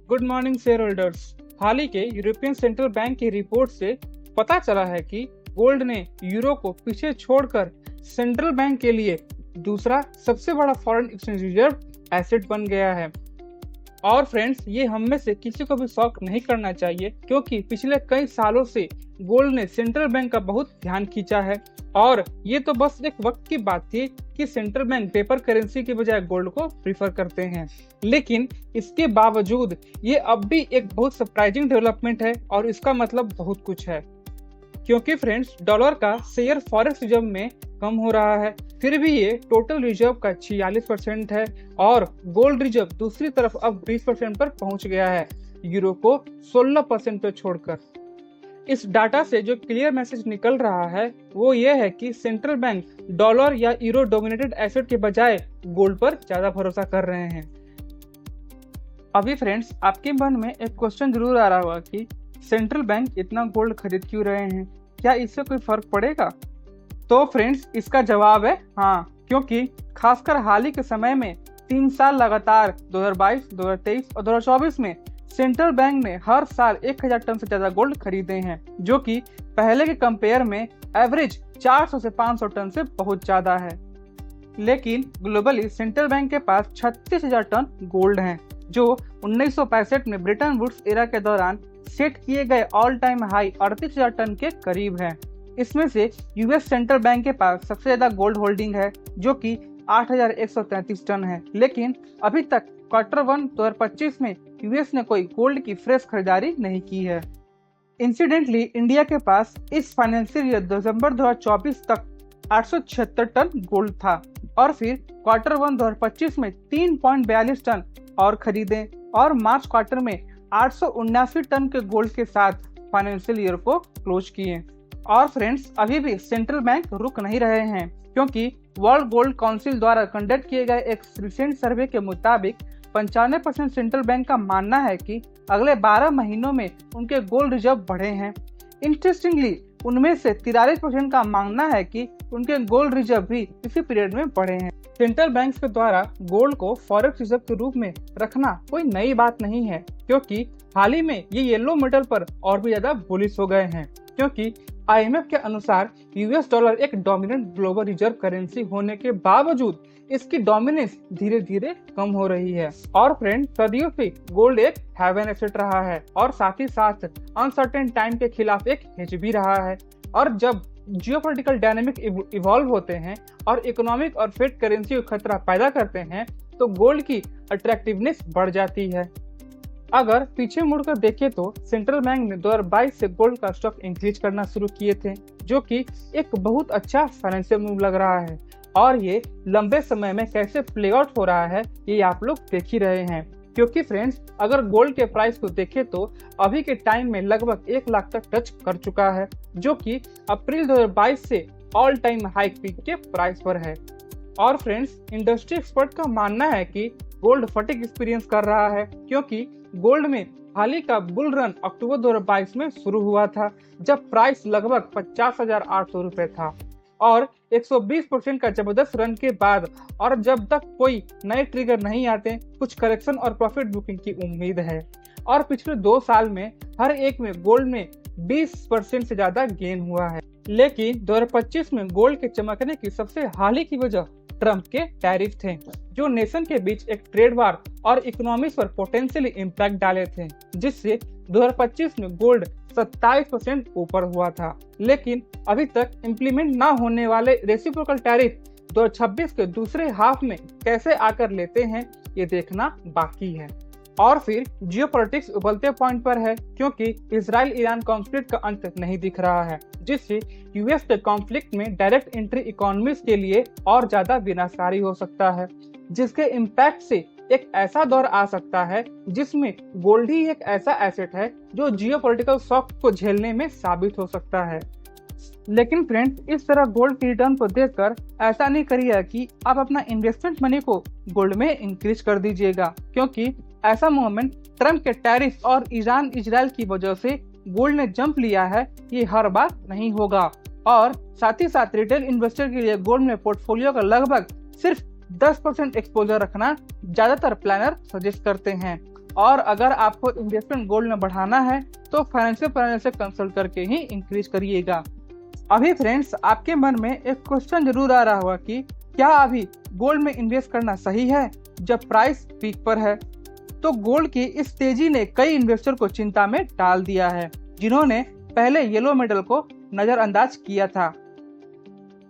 Good morning shareholders. हाल ही के यूरोपियन सेंट्रल बैंक की रिपोर्ट से पता चला है कि गोल्ड ने यूरो को पीछे छोड़कर सेंट्रल बैंक के लिए दूसरा सबसे बड़ा फॉरेन एक्सचेंज रिजर्व एसेट बन गया है। और फ्रेंड्स, ये हम में से किसी को भी शौक नहीं करना चाहिए, क्योंकि पिछले कई सालों से गोल्ड ने सेंट्रल बैंक का बहुत ध्यान खींचा है। और ये तो बस एक वक्त की बात थी कि सेंट्रल बैंक पेपर करेंसी के बजाय गोल्ड को प्रीफर करते हैं, लेकिन इसके बावजूद ये अब भी एक बहुत सरप्राइजिंग डेवलपमेंट है और इसका मतलब बहुत कुछ है। क्योंकि फ्रेंड्स, डॉलर का शेयर फॉरेक्स रिजर्व में कम हो रहा है, फिर भी ये टोटल रिजर्व का 46% है और गोल्ड रिजर्व दूसरी तरफ अब 20% पर पहुंच गया है, यूरो को 16% पर छोड़कर। इस डाटा से जो क्लियर मैसेज निकल रहा है वो ये है कि सेंट्रल बैंक डॉलर या यूरो डोमिनेटेड एसेट के बजाय गोल्ड पर ज्यादा भरोसा कर रहे हैं। अभी फ्रेंड्स, आपके मन में एक क्वेश्चन जरूर आ रहा होगा कि सेंट्रल बैंक इतना गोल्ड खरीद क्यों रहे हैं, क्या इससे कोई फर्क पड़ेगा? तो फ्रेंड्स, इसका जवाब है हाँ, क्योंकि खासकर हाल ही के समय में 3 साल लगातार 2022, 2023 और 2024 में सेंट्रल बैंक ने हर साल 1000 टन से ज्यादा गोल्ड खरीदे हैं, जो कि पहले के कंपेयर में एवरेज 400 से 500 टन से बहुत ज्यादा है। लेकिन ग्लोबली सेंट्रल बैंक के पास 36,000 टन गोल्ड हैं, जो 1965 में ब्रिटेन वुड्स एरा के दौरान सेट किए गए ऑल टाइम हाई 38,000 टन के करीब है। इसमें से यूएस सेंट्रल बैंक के पास सबसे ज्यादा गोल्ड होल्डिंग है, जो कि 8,133 टन है। लेकिन अभी तक Q1 2025 में यूएस ने कोई गोल्ड की फ्रेश खरीदारी नहीं की है। इंसिडेंटली इंडिया के पास इस फाइनेंशियल ईयर दिसंबर 2024 तक 876 टन गोल्ड था और फिर Q1 2025 में 3.42 टन और खरीदे और मार्च क्वार्टर में 879 टन के गोल्ड के साथ फाइनेंशियल ईयर को क्लोज किए। और फ्रेंड्स, अभी भी सेंट्रल बैंक रुक नहीं रहे हैं, क्योंकि वर्ल्ड गोल्ड काउंसिल द्वारा कंडक्ट किए गए एक रिसेंट सर्वे के मुताबिक 95% सेंट्रल बैंक का मानना है कि अगले 12 महीनों में उनके गोल्ड रिजर्व बढ़े हैं। इंटरेस्टिंगली, उनमें से 43% का मानना है कि उनके गोल्ड रिजर्व भी इसी पीरियड में बढ़े हैं। सेंट्रल बैंक के द्वारा गोल्ड को फॉरेक्स रिजर्व के रूप में रखना कोई नई बात नहीं है, क्योंकि हाल ही में ये येलो मेटल पर और भी ज्यादा बुलिश हो गए हैं, क्योंकि IMF के अनुसार यूएस डॉलर एक डोमिनेंट ग्लोबल रिजर्व करेंसी होने के बावजूद इसकी डोमिनेंस धीरे धीरे कम हो रही है। और फ्रेंड, सदियों से गोल्ड एक हेवन एसेट रहा है और साथ ही साथ अनसर्टेन टाइम के खिलाफ एक हेज भी रहा है। और जब जियोपॉलिटिकल डायनामिक इवॉल्व होते हैं और इकोनॉमिक और फेड करेंसी को खतरा पैदा करते हैं, तो गोल्ड की अट्रैक्टिवनेस बढ़ जाती है। अगर पीछे मुड़कर देखें तो सेंट्रल बैंक ने 2022 से गोल्ड का स्टॉक इंक्रीज करना शुरू किए थे, जो कि एक बहुत अच्छा फाइनेंशियल मूव लग रहा है। और ये लंबे समय में कैसे प्ले आउट हो रहा है ये आप लोग देख ही रहे हैं, क्योंकि फ्रेंड्स, अगर गोल्ड के प्राइस को देखें तो अभी के टाइम में लगभग 1 लाख तक टच कर चुका है, जो कि अप्रैल 2022 से ऑल टाइम हाई पीक के प्राइस पर है। और फ्रेंड्स, इंडस्ट्री एक्सपर्ट का मानना है कि गोल्ड फटीग एक्सपीरियंस कर रहा है, क्योंकि गोल्ड में हाल ही का बुल रन अक्टूबर 2022 में शुरू हुआ था, जब प्राइस लगभग 50,800 रुपए था और 120% का जबरदस्त रन के बाद और जब तक कोई नए ट्रिगर नहीं आते, कुछ करेक्शन और प्रॉफिट बुकिंग की उम्मीद है। और पिछले 2 साल में हर एक में गोल्ड में 20% से ज्यादा गेन हुआ है। लेकिन 2025 में गोल्ड के चमकने की सबसे हाल ही की वजह ट्रम्प के टैरिफ थे, जो नेशन के बीच एक ट्रेड वार और इकोनॉमिक्स पर पोटेंशियली इम्पैक्ट डाले थे, जिससे 2025 में गोल्ड 27% ऊपर हुआ था। लेकिन अभी तक इम्प्लीमेंट ना होने वाले रेसिप्रोकल टैरिफ 2026 के दूसरे हाफ में कैसे आकर लेते हैं, ये देखना बाकी है। और फिर जियोपॉलिटिक्स उबलते पॉइंट पर है, क्योंकि इजराइल ईरान कॉन्फ्लिक्ट का अंत नहीं दिख रहा है, जिससे यूएस के कॉन्फ्लिक्ट में डायरेक्ट एंट्री इकोनॉमीज के लिए और ज्यादा विनाशकारी हो सकता है, जिसके इम्पैक्ट से एक ऐसा दौर आ सकता है जिसमें गोल्ड ही एक ऐसा एसेट है जो जियोपॉलिटिकल शॉक को झेलने में साबित हो सकता है। लेकिन फ्रेंड्स, इस तरह गोल्ड की रिटर्न को देखकर ऐसा नहीं करिए कि आप अपना इन्वेस्टमेंट मनी को गोल्ड में इंक्रीज कर दीजिएगा, क्योंकि ऐसा मूवमेंट ट्रम्प के टैरिफ और ईरान इजराइल की वजह से गोल्ड ने जंप लिया है, ये हर बार नहीं होगा। और साथ ही साथ रिटेल इन्वेस्टर के लिए गोल्ड में पोर्टफोलियो का लगभग सिर्फ 10% एक्सपोजर रखना ज्यादातर प्लानर सजेस्ट करते हैं। और अगर आपको इन्वेस्टमेंट गोल्ड में बढ़ाना है तो फाइनेंशियल प्लानर से कंसल्ट करके ही इंक्रीज करिएगा। अभी फ्रेंड्स, आपके मन में एक क्वेश्चन जरूर आ रहा होगा कि क्या अभी गोल्ड में इन्वेस्ट करना सही है जब प्राइस पीक पर है? तो गोल्ड की इस तेजी ने कई इन्वेस्टर को चिंता में डाल दिया है, जिन्होंने पहले येलो मेडल को नजरअंदाज किया था।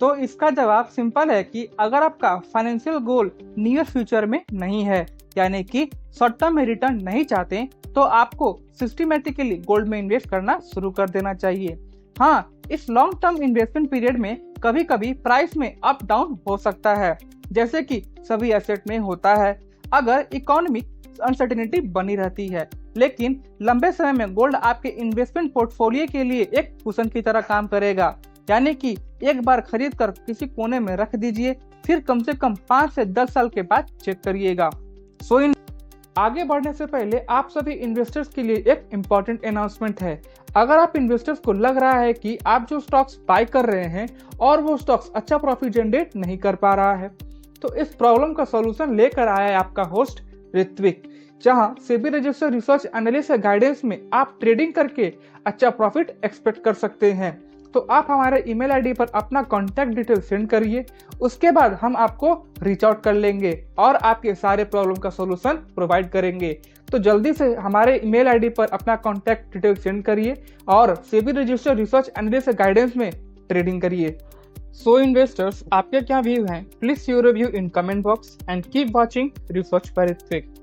तो इसका जवाब सिंपल है कि अगर आपका फाइनेंशियल गोल नियर फ्यूचर में नहीं है, यानी कि शॉर्ट टर्म में रिटर्न नहीं चाहते, तो आपको सिस्टमेटिकली गोल्ड में इन्वेस्ट करना शुरू कर देना चाहिए। हाँ, इस लॉन्ग टर्म इन्वेस्टमेंट पीरियड में कभी कभी प्राइस में अप डाउन हो सकता है, जैसे कि सभी एसेट में होता है अगर इकोनॉमिक अनसर्टेनिटी बनी रहती है। लेकिन लंबे समय में गोल्ड आपके इन्वेस्टमेंट पोर्टफोलियो के लिए एक कुशन की तरह काम करेगा, यानी कि एक बार खरीद कर किसी कोने में रख दीजिए, फिर कम से कम 5 से 10 साल के बाद चेक करिएगा। आगे बढ़ने से पहले आप सभी इन्वेस्टर्स के लिए एक इम्पॉर्टेंट अनाउंसमेंट है। अगर आप इन्वेस्टर्स को लग रहा है कि आप जो स्टॉक्स बाय कर रहे हैं और वो स्टॉक्स अच्छा प्रॉफिट जनरेट नहीं कर पा रहा है, तो इस प्रॉब्लम का सॉल्यूशन लेकर आया है आपका होस्ट ऋत्विक, जहां SEBI registered research analyst guidance में आप ट्रेडिंग करके अच्छा प्रॉफिट एक्सपेक्ट कर सकते हैं। तो आप हमारे ईमेल आईडी पर अपना कॉन्टैक्ट डिटेल सेंड करिए, उसके बाद हम आपको रीच आउट कर लेंगे और आपके सारे प्रॉब्लम का सॉल्यूशन प्रोवाइड करेंगे। तो जल्दी से हमारे ईमेल आईडी पर अपना कॉन्टैक्ट डिटेल सेंड करिए और SEBI registered research analyst guidance में ट्रेडिंग करिए। सो इन्वेस्टर्स, आपके क्या व्यू हैं? Please your review in comment box and keep watching research by Ritwik.